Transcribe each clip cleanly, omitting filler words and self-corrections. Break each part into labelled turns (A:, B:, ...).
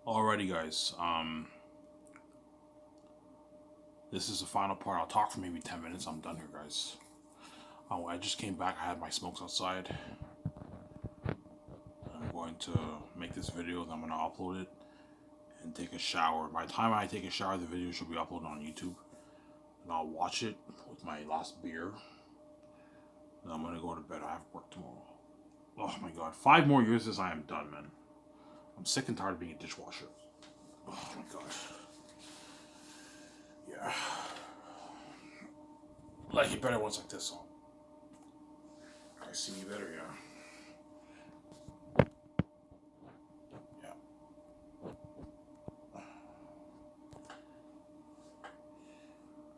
A: Alrighty, guys. This is the final part. I'll talk for maybe 10 minutes. I'm done here, guys. I just came back. I had my smokes outside. I'm going to make this video. Then I'm going to upload it and take a shower. By the time I take a shower, the video should be uploaded on YouTube. And I'll watch it with my last beer. And I'm going to go to bed. I have work tomorrow. Oh my god. 5 more years as I am done, man. I'm sick and tired of being a dishwasher. Oh my god. Yeah. Like it better once like this song. I see me better, yeah. Yeah.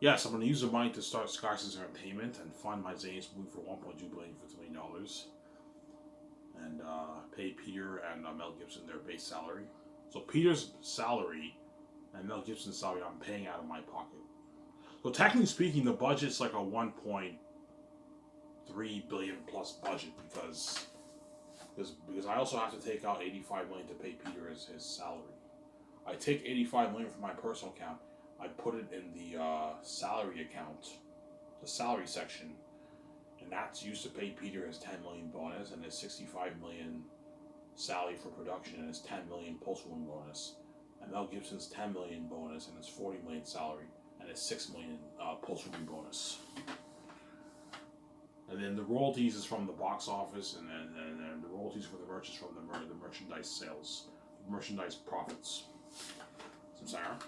A: Yes, I'm going to use the money to start Skysis Entertainment and fund my Zane's movie for $1.2 billion for $2 million, and pay Peter and Mel Gibson their base salary. So Peter's salary and Mel Gibson's salary I'm paying out of my pocket. So technically speaking, the budget's like a 1.3 billion plus budget because I also have to take out 85 million to pay Peter his salary. I take 85 million from my personal account. I put it in the salary account, the salary section, and that's used to pay Peter his 10 million bonus and his 65 million salary for production and his 10 million post-room bonus, and Mel Gibson's 10 million bonus and his 40 million salary and his 6 million post-room bonus. And then the royalties is from the box office, and then the royalties for the merchants from the merchandise sales, merchandise profits. Samsara.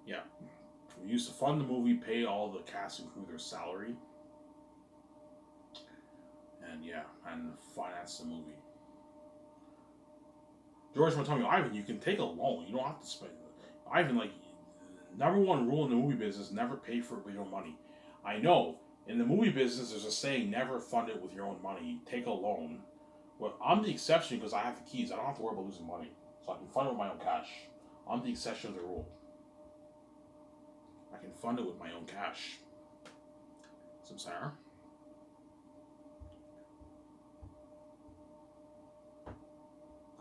A: Yeah. We used to fund the movie, pay all the cast and crew their salary, and yeah, and finance the movie. George will tell me, Ivan, you can take a loan. You don't have to spend. Ivan, like, number one rule in the movie business: never pay for it with your own money. I know in the movie business, there's a saying: never fund it with your own money. Take a loan. But I'm the exception because I have the keys. I don't have to worry about losing money, so I can fund it with my own cash. I'm the exception of the rule. I can fund it with my own cash. Samsara.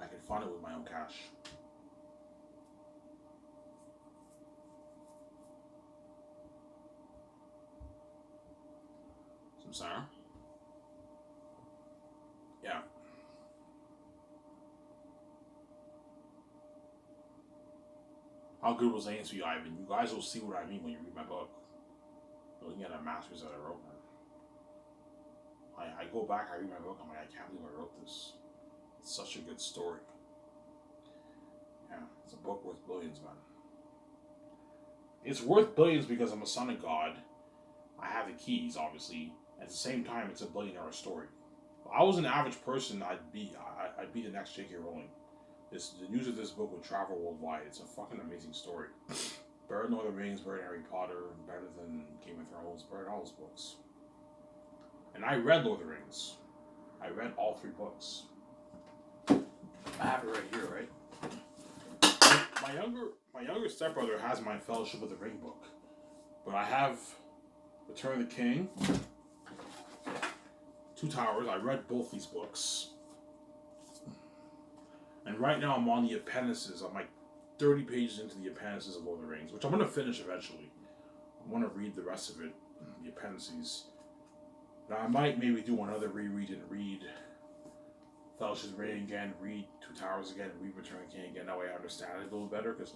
A: I can fund it with my own cash. Samsara. Yeah. How good was ASV Ivan? You guys will see what I mean when you read my book. Looking at a master's that I wrote, man. I go back, I read my book, I'm like, I can't believe I wrote this. It's such a good story. Yeah, it's a book worth billions, man. It's worth billions because I'm a son of God. I have the keys, obviously. At the same time, it's a $1 billion story. If I was an average person, I'd be the next J.K. Rowling. The news of this book would travel worldwide. It's a fucking amazing story. Better than Lord of the Rings, better than Harry Potter, better than Game of Thrones, better than all those books. And I read Lord of the Rings. I read all 3 books. I have it right here, right? My younger stepbrother has my Fellowship of the Ring book, but I have Return of the King, Two Towers. I read both these books, and right now I'm on the appendices. I'm like 30 pages into the appendices of Lord of the Rings, which I'm gonna finish eventually. I want to read the rest of it, the appendices. Now I might maybe do another reread and read Fellowship of the Ring again, read Two Towers again, read Return of the King again. That way I understand it a little better. Because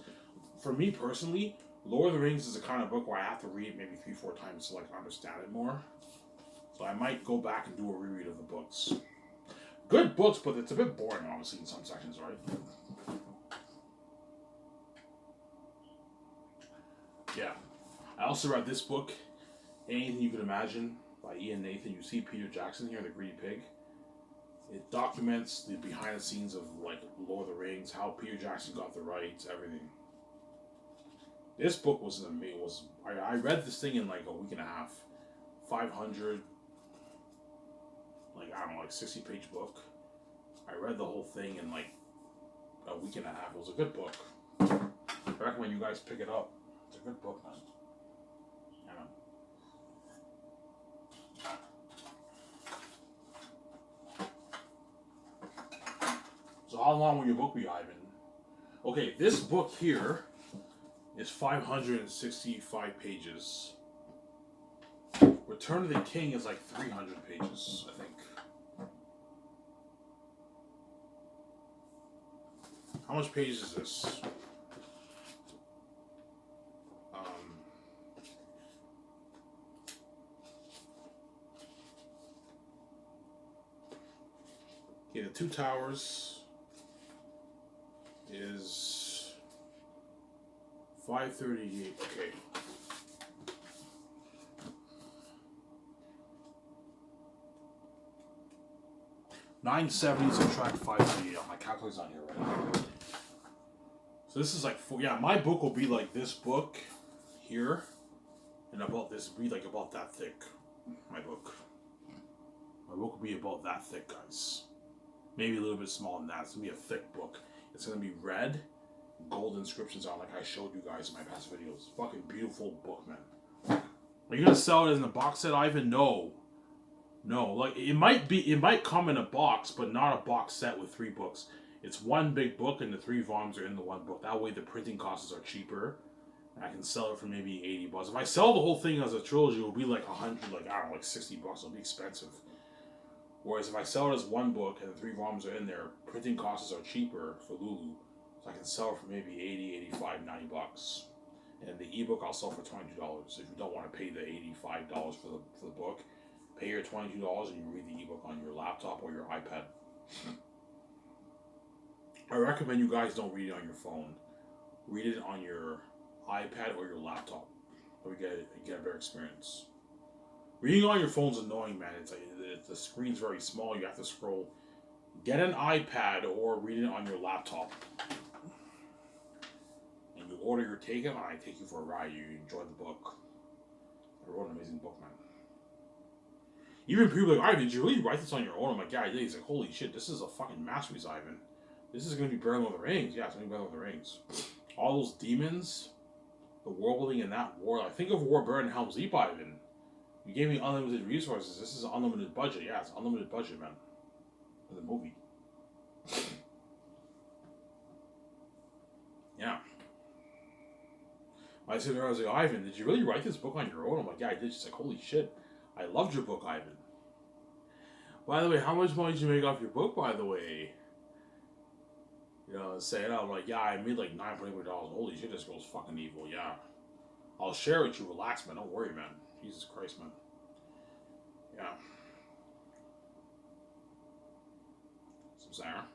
A: for me personally, Lord of the Rings is the kind of book where I have to read it maybe 3-4 times to like understand it more. So I might go back and do a reread of the books. Good books, but it's a bit boring, obviously, in some sections, right? Yeah. I also read this book, Anything You Could Imagine, by Ian Nathan. You see Peter Jackson here, the Greedy Pig. It documents the behind the scenes of like Lord of the Rings, how Peter Jackson got the rights, everything. This book was amazing. I read this thing in like a week and a half, 500, like I don't know, like 60-page book. I read the whole thing in like a week and a half. It was a good book. I recommend you guys pick it up. It's a good book, man. Yeah, man. How long will your book be, Ivan? Okay, this book here is 565 pages. Return of the King is like 300 pages, I think. How much pages is this? Okay, the Two Towers is 538. Okay. $970 subtract 538. My calculator's on here right now. So this is like yeah, my book will be like this book here, and about this be like about that thick. My book will be about that thick, guys. Maybe a little bit smaller than that. It's gonna be a thick book. It's gonna be red, gold inscriptions on, like I showed you guys in my past videos. Fucking beautiful book, man. Are you gonna sell it in a box set, Ivan? No. Like it might come in a box, but not a box set with 3 books. It's one big book, and the 3 volumes are in the one book. That way, the printing costs are cheaper. And I can sell it for maybe $80. If I sell the whole thing as a trilogy, it'll be like 100, like I don't know, like $60. It'll be expensive. Whereas if I sell it as one book and the 3 volumes are in there, printing costs are cheaper for Lulu, so I can sell it for maybe $80, $85, $90. And the ebook I'll sell for $22. If you don't want to pay the $85 for the book, pay your $22 and you read the ebook on your laptop or your iPad. I recommend you guys don't read it on your phone. Read it on your iPad or your laptop. So you get a better experience. Reading on your phone's annoying, man. It's like the screen's very small. You have to scroll. Get an iPad or read it on your laptop. And you order your take and I take you for a ride. You enjoy the book. I wrote an amazing book, man. Even people like, Ivan, did you really write this on your own? I'm like, yeah, I did. He's like, holy shit, this is a fucking masterpiece, Ivan. This is going to be better than the Rings. Yeah, it's going to be better than the Rings. All those demons, the world building in that war. I think of War better than Helm's Deep, Ivan. You gave me unlimited resources. This is an unlimited budget. Yeah, it's unlimited budget, man. For the movie. Yeah. I said to her, I was like, Ivan, did you really write this book on your own? I'm like, yeah, I did. She's like, holy shit. I loved your book, Ivan. By the way, how much money did you make off your book, by the way? You know, saying, I'm like, yeah, I made like $9.8 million. Holy shit, this girl's fucking evil, yeah. I'll share it with you. Relax, man. Don't worry, man. Jesus Christ, man. Yeah. Some Sarah.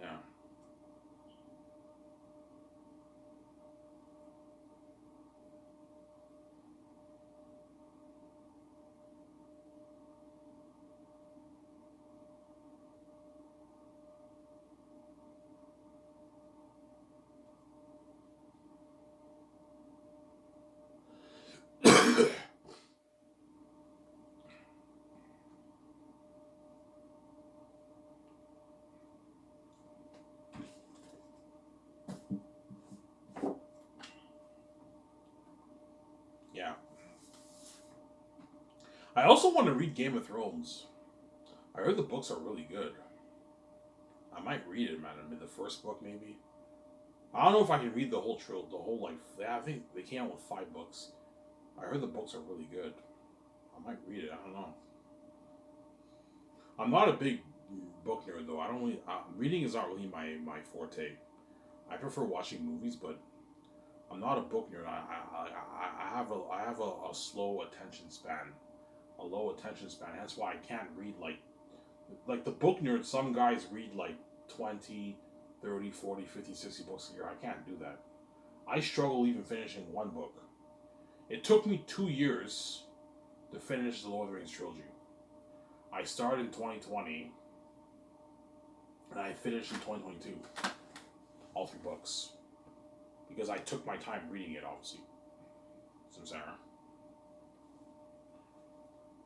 A: Yeah. Yeah. I also want to read Game of Thrones. I heard the books are really good. I might read it, man. I mean, the first book, maybe. I don't know if I can read the whole like. I think they came out with 5 books. I heard the books are really good. I might read it. I don't know. I'm not a big book nerd though. I don't really. Reading is not really my forte. I prefer watching movies, but I'm not a book nerd. I have a slow attention span, a low attention span. That's why I can't read like the book nerds. Some guys read like 20, 30, 40, 50, 60 books a year. I can't do that. I struggle even finishing one book. It took me 2 years to finish the Lord of the Rings trilogy. I started in 2020 and I finished in 2022. All 3 books. Because I took my time reading it, obviously. Samsara.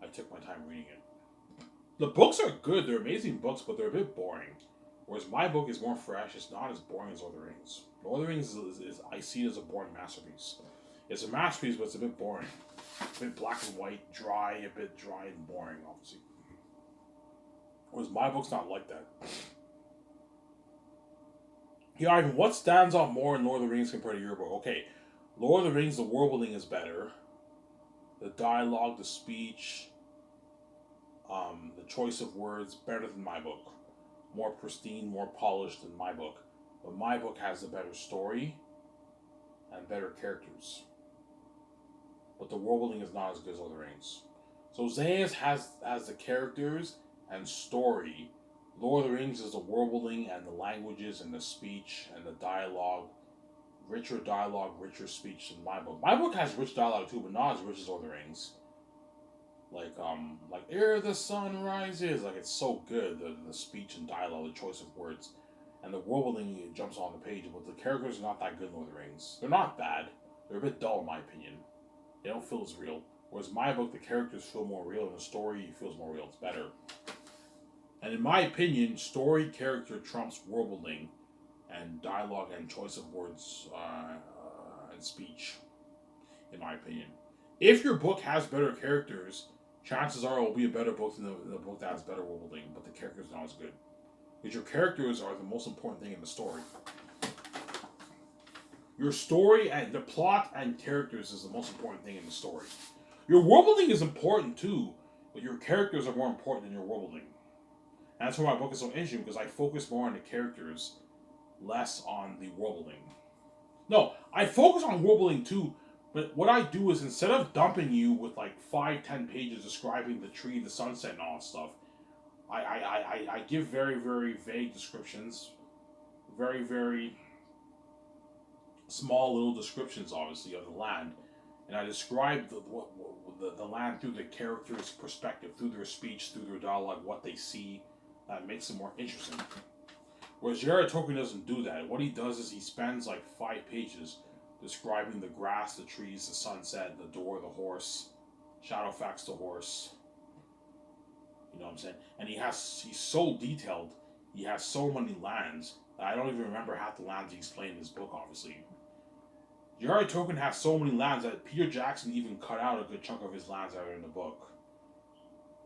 A: I took my time reading it. The books are good. They're amazing books, but they're a bit boring. Whereas my book is more fresh. It's not as boring as Lord of the Rings. Lord of the Rings is I see it as a boring masterpiece. It's a masterpiece, but it's a bit boring. A bit black and white, a bit dry and boring, obviously. Whereas my book's not like that. Yeah, Ivan, what stands out more in Lord of the Rings compared to your book? Okay, Lord of the Rings, the world building is better. The dialogue, the speech, the choice of words, better than my book. More pristine, more polished than my book. But my book has a better story and better characters. But the world building is not as good as Lord of the Rings. So Zayas has the characters and story. Lord of the Rings is the world building and the languages and the speech and the dialogue. Dialogue, richer speech than my book. My book has rich dialogue too, but not as rich as Lord of the Rings. Like ere the sun rises, like it's so good, the speech and dialogue, the choice of words. And the world building jumps on the page, but the characters are not that good in Lord of the Rings. They're not bad. They're a bit dull in my opinion. They don't feel as real. Whereas my book, the characters feel more real, and the story feels more real. It's better. And in my opinion, story character trumps world building and dialogue and choice of words and speech, in my opinion. If your book has better characters, chances are it will be a better book than the book that has better world building, but the characters are not as good. Because your characters are the most important thing in the story. Your story and the plot and characters is the most important thing in the story. Your world building is important too, but your characters are more important than your world building. And that's why my book is so interesting, because I focus more on the characters, less on the world building. No, I focus on world building too, but what I do is instead of dumping you with like 5-10 pages describing the tree, the sunset, and all that stuff, I give very, very vague descriptions, very, very small little descriptions, obviously, of the land, and I describe the land through the characters' perspective, through their speech, through their dialogue, what they see. That makes it more interesting. Whereas J.R.R. Tolkien doesn't do that. What he does is he spends like 5 pages describing the grass, the trees, the sunset, the door, the horse, Shadowfax the horse. You know what I'm saying? And he's so detailed. He has so many lands that I don't even remember half the lands he explained in his book, obviously. J.R.R. Tolkien has so many lands that Peter Jackson even cut out a good chunk of his lands out in the book.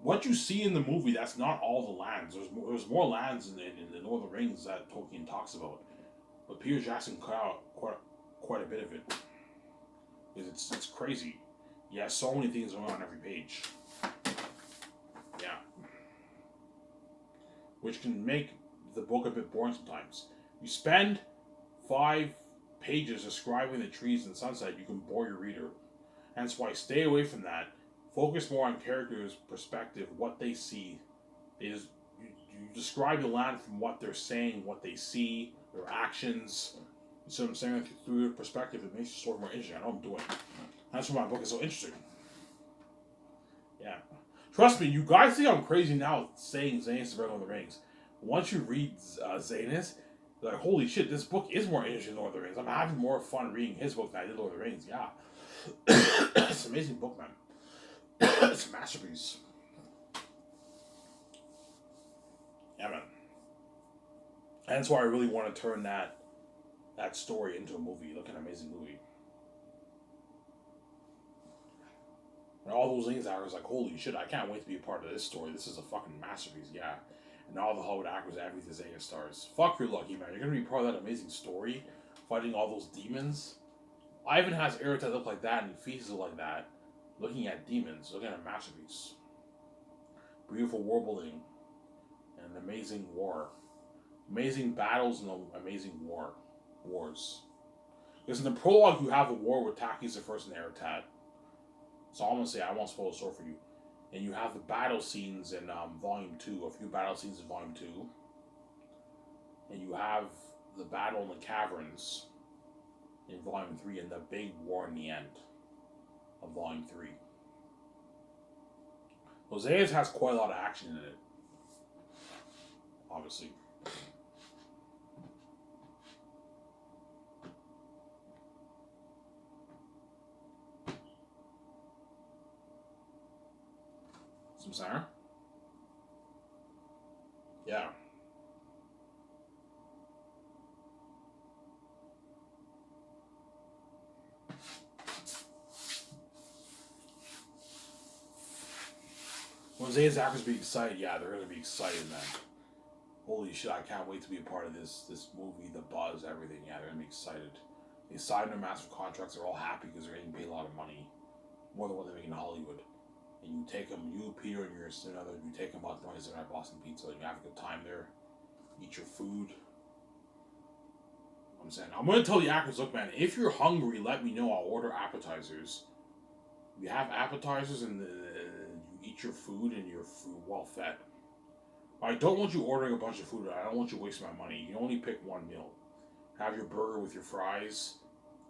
A: What you see in the movie, that's not all the lands. There's more lands in the Lord of the Rings that Tolkien talks about. But Peter Jackson cut out quite a bit of it. It's crazy. He has so many things going on every page. Yeah. Which can make the book a bit boring sometimes. You spend 5 pages describing the trees and sunset, you can bore your reader. Hence why stay away from that. Focus more on characters' perspective, what they see. You describe the land from what they're saying, what they see, their actions. You see what I'm saying? Through their perspective, it makes the story more interesting. I know I'm doing. That's why my book is so interesting. Yeah. Trust me, you guys think I'm crazy now saying Zanus is better than Lord of the Rings. Once you read Zanus, you're like, holy shit, this book is more interesting than Lord of the Rings. I'm having more fun reading his book than I did Lord of the Rings. Yeah. It's an amazing book, man. It's a masterpiece. Yeah, man. And that's why I really want to turn that story into a movie, like an amazing movie. And all those things, I was like, holy shit, I can't wait to be a part of this story. This is a fucking masterpiece, yeah. And all the Hollywood actors, everything Zayas stars. Fuck, you're lucky, man. You're gonna be part of that amazing story, fighting all those demons. Ivan has Eretz look like that, and Feast look like that. Looking at demons, looking at a masterpiece. Beautiful world building, and an amazing war. Amazing battles and amazing wars. Because in the prologue, you have a war with Takis the First and Eretz. So I'm gonna say I won't spoil the story for you. And you have the battle scenes in Volume 2, a few battle scenes in Volume 2. And you have the battle in the caverns in Volume 3 and the big war in the end of Volume 3. Hosea's has quite a lot of action in it. Obviously. Some Sarah? Yeah. When Zane's actors be excited, yeah, they're gonna be excited, man. Holy shit, I can't wait to be a part of this movie, the buzz, everything. Yeah, they're gonna be excited. They signed their massive contracts, they're all happy because they're getting paid a lot of money. More than what they make in Hollywood. And you take them, you, Peter, and your significant other, you take them out to dinner at Boston Pizza, and you have a good time there, eat your food. I'm saying, I'm gonna tell the actors, look, man, if you're hungry, let me know. I'll order appetizers. You have appetizers, and you eat your food, and you're well fed. I don't want you ordering a bunch of food. I don't want you wasting my money. You only pick one meal. Have your burger with your fries.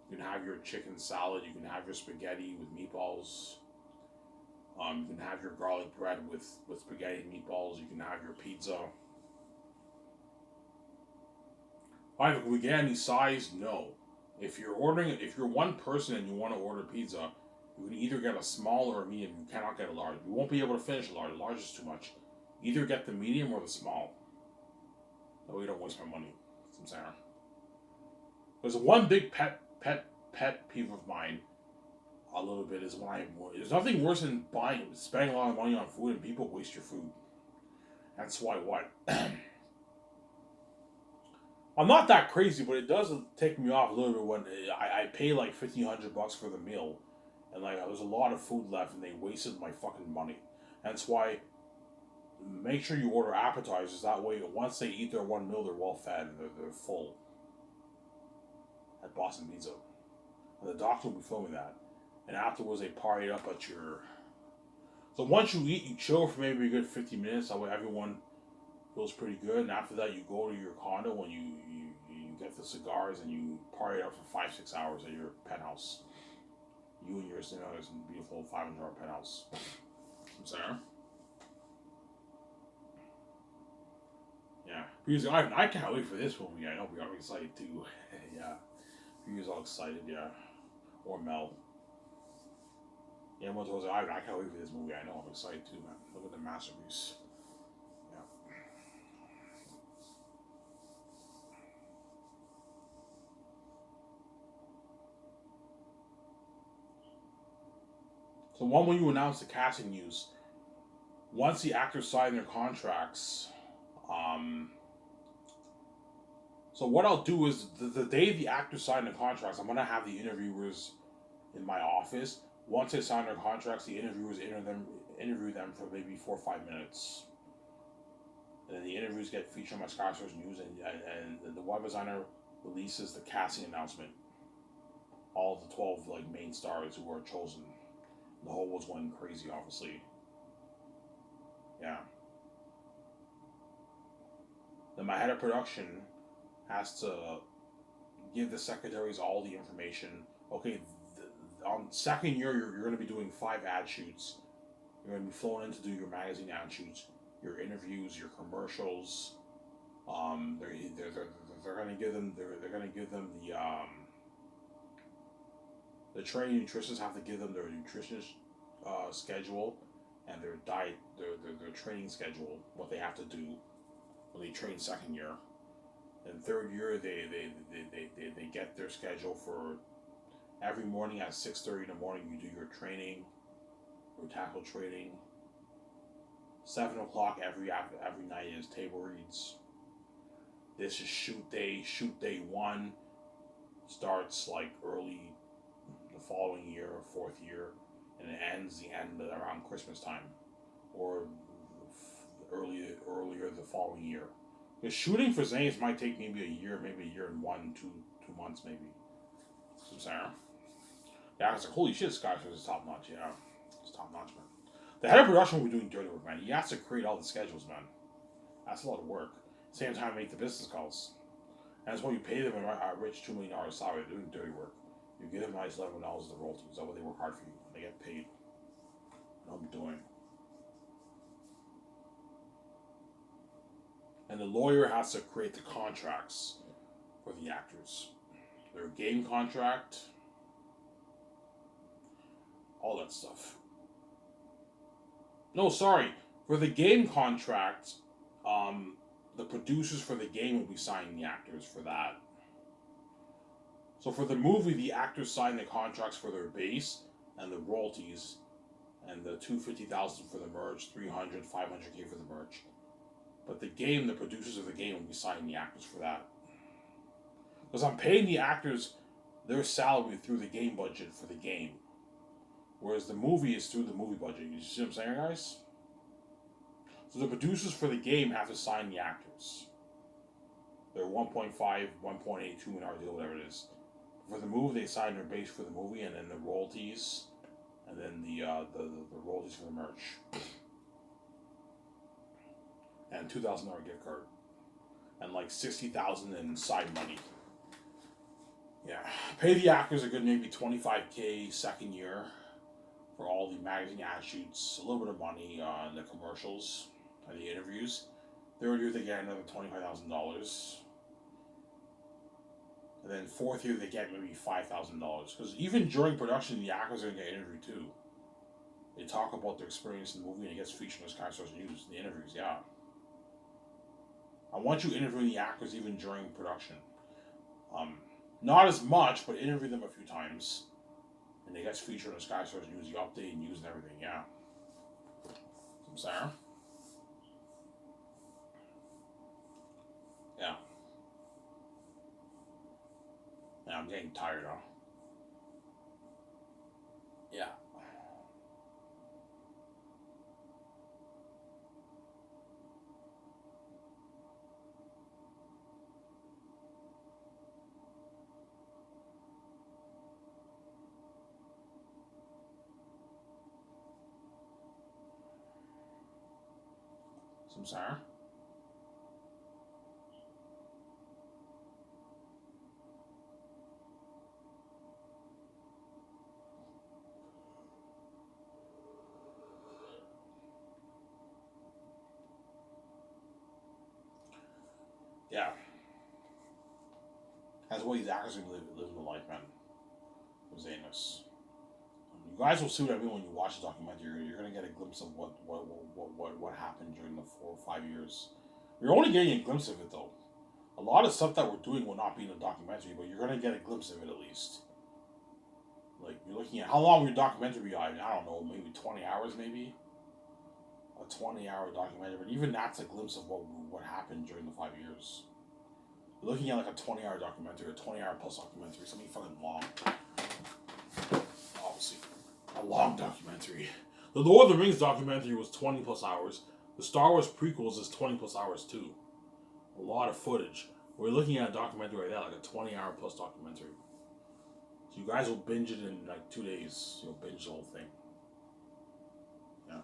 A: You can have your chicken salad. You can have your spaghetti with meatballs. You can have your garlic bread with spaghetti and meatballs. You can have your pizza. Alright, can we get any size? No. If you're one person and you want to order pizza, you can either get a small or a medium. You cannot get a large. You won't be able to finish a large. Large is too much. Either get the medium or the small. That way you don't waste my money. That's what I'm saying. There's one big pet peeve of mine. A little bit is when there's nothing worse than spending a lot of money on food and people waste your food. That's why what. I'm not that crazy, but it does take me off a little bit when I pay like $1,500 for the meal, and like there's a lot of food left, and they wasted my fucking money. That's why. Make sure you order appetizers. That way, once they eat their one meal, they're well fed and they're full. At Boston Pizza, and the doctor will be filming that, and afterwards they party up at your. So once you eat, you chill for maybe a good 50 minutes. That way, everyone feels pretty good, and after that, you go to your condo and you get the cigars and you party up for 5-6 hours at your penthouse. You and yours, it's a beautiful $500 penthouse. I'm sorry. Yeah, because I can't wait for this movie. I know we are excited too. Yeah, Peter's all excited. Yeah, or Mel. Yeah, everyone told us I can't wait for this movie. I know I'm excited too, man. Look at the masterpiece. Yeah. So when you announce the casting news, once the actors sign their contracts, so what I'll do is the day the actors sign the contracts, I'm gonna have the interviewers in my office. Once they sign their contracts, the interviewers interview them for maybe 4 or 5 minutes. And then the interviews get featured on my Skyscraper's News, and the web designer releases the casting announcement. All the 12 main stars who are chosen. The whole was going crazy, obviously. Yeah. Then my head of production has to give the secretaries all the information. Okay, on second year, you're going to be doing 5 ad shoots. You're going to be flown in to do your magazine ad shoots, your interviews, your commercials. They're going to give them the training nutritionists have to give them their nutritionist schedule and their diet, their training schedule, what they have to do when they train second year. And third year, they get their schedule for every morning at 6:30 in the morning. You do your training, your tackle training. 7 o'clock every night is table reads. This is shoot day. Shoot day 1 starts early the following year, 4th year, and it ends around Christmas time, or earlier the following year. Because shooting for Zanes might take maybe a year and 2 months maybe. So Sarah. Yeah, I was like, holy shit, Skyscraper is top notch. Yeah, it's top notch, man. The head of production will be doing dirty work, man. He has to create all the schedules, man. That's a lot of work. Same time, make the business calls. And that's why you pay them a rich $2 million salary. They're doing dirty work. You give them nice $11 the royalties. That way they work hard for you. They get paid. I know what I'm doing. And the lawyer has to create the contracts for the actors. Their game contract, all that stuff. No, sorry. For the game contract, the producers for the game will be signing the actors for that. So for the movie, the actors sign the contracts for their base and the royalties, and the 250,000 for the merch, 300, 500K for the merch. But the game, the producers of the game will be signing the actors for that. Because I'm paying the actors their salary through the game budget for the game. Whereas the movie is through the movie budget. You see what I'm saying, guys? So the producers for the game have to sign the actors. They're 1.5, 1.8, 2 an hour deal, whatever it is. For the movie, they sign their base for the movie, and then the royalties, and then the royalties for the merch. And $2,000 gift card. And like $60,000 in side money. Yeah. Pay the actors a good maybe $25K second year for all the magazine ad shoots, a little bit of money on the commercials and the interviews. Third year they get another $25,000. And then fourth year they get maybe $5,000. Because even during production, the actors are going to get interviewed too. They talk about their experience in the movie and it gets featured in the Sky Stars News, the interviews, yeah. I want you interviewing the actors even during production. Not as much, but interview them a few times. And they get featured in the Sky Stars News, the update news and everything, yeah. I'm sorry. Yeah. Yeah, I'm getting tired now. Yeah. I'm sorry. Yeah. That's what these actors are living the life, man. Was saying this. You guys will see what I mean when you watch the documentary. You're gonna get a glimpse of what happened during the 4 or 5 years. You're only getting a glimpse of it though. A lot of stuff that we're doing will not be in the documentary, but you're gonna get a glimpse of it at least. Like you're looking at how long your documentary be? I don't know, maybe 20 hours, maybe a 20-hour documentary. But even that's a glimpse of what happened during the 5 years. You're looking at like a 20-hour documentary, a 20-hour plus documentary, something fucking long. Obviously, a long documentary. The Lord of the Rings documentary was 20 plus hours. The Star Wars prequels is 20 plus hours too. A lot of footage. We're looking at a documentary like that, like a 20-hour plus documentary. So you guys will binge it in like 2 days. You'll binge the whole thing. Yeah.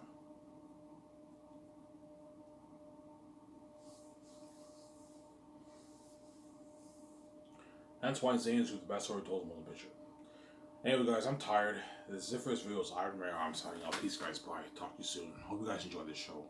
A: That's why Zane's with the best story told in the picture. Anyway, guys, I'm tired. This is it for this video. So Iron Man, I'm signing out. Peace, guys. Bye. Talk to you soon. Hope you guys enjoy this show.